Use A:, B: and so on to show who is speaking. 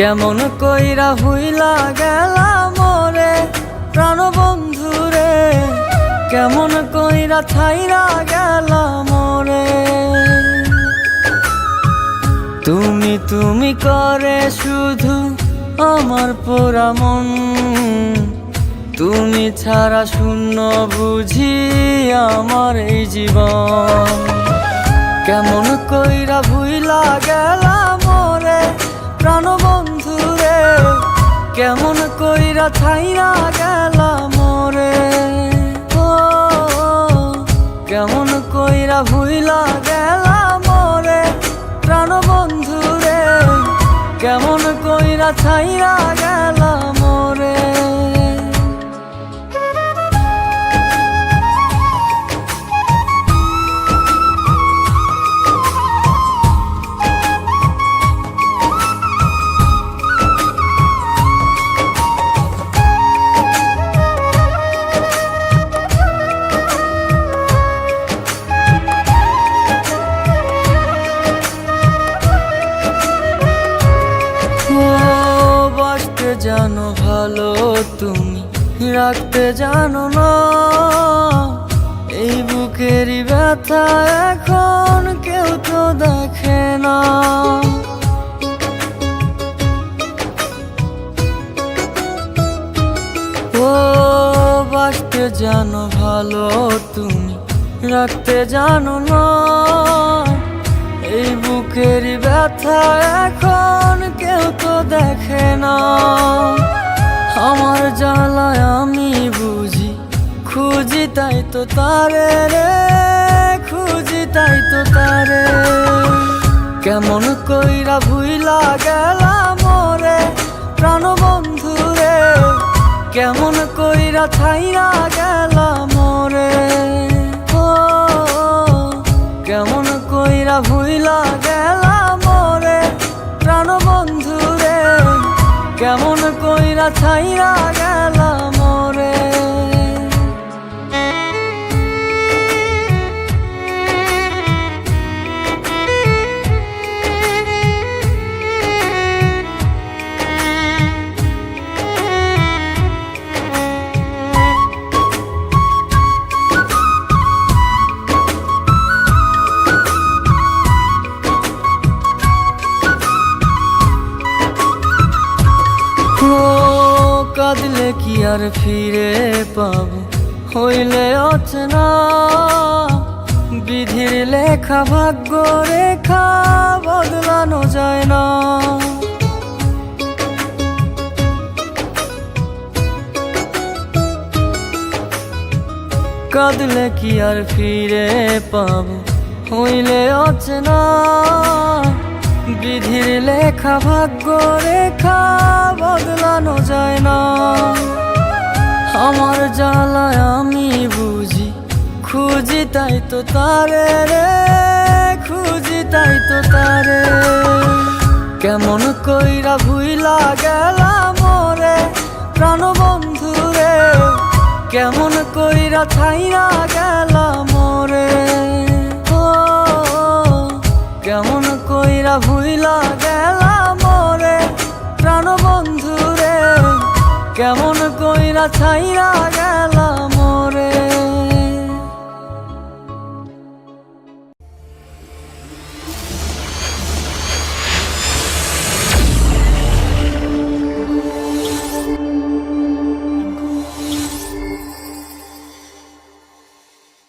A: কেমন কইরা ভুইলা গেলা মোরে প্রাণ বন্ধুরে, কেমন কইরা ছাইরা গেলা মোরে। তুমি তুমি করে শুধু আমার পোড়া মন, তুমি ছাড়া শূন্য বুঝি আমার এই জীবন। কেমন কইরা ভুইলা গেলা মোরে প্রাণ বন্ধুরে, কেমন কইরা ছাইরা গেলা মোরে। ও কেমন কইরা ভুইলা গেলা মোরে প্রাণ বন্ধুরে, কেমন কইরা ছাইরা গেলা মোরে। জানো ভালো তুমি রাখতে জানো না, এই বুকেরই ব্যথা এখন কেউ তো দেখে না। ও বাসতে জানো ভালো তুমি রাখতে জানো না, এই বুকেরই ব্যথা এখন কেউ তো দেখে না। আমার জ্বালায় আমি বুঝি খুঁজি তাই তো তারে রে, খুঁজি তাই তো তারে। কেমন কইরা ভুইলা গেলা মোরে প্রাণ বন্ধুরে, কেমন কইরা ছাইরা গেলা মোরে। ও কেমন কইরা ভুইলা গেলা মোরে প্রাণ বন্ধুরে, কেমন কইরা ছাইরা গেলা মোরে। কাঁদলে কি আর ফিরে পাবো হইলে অচেনা, বিধির লেখা ভাগ্য রেখা বদলানো যায় না। কাঁদলে কি আর ফিরে পাবো হইলে অচেনা, বিধির লেখা ভাগ্য রেখা বদলানো যায় না। আমার জ্বালায় আমি বুঝি খুঁজি তাই তো তারে রে, খুঁজি তাই তো তারে। কেমন কইরা ভুইলা গেলা মোরে প্রাণ বন্ধুরে, কেমন কইরা ছাইরা গেলা মোরে। ও কেমন কইরা ভুইলা গেলা মোরে প্রাণ বন্ধুরে, কেমন কইরা ছাইরা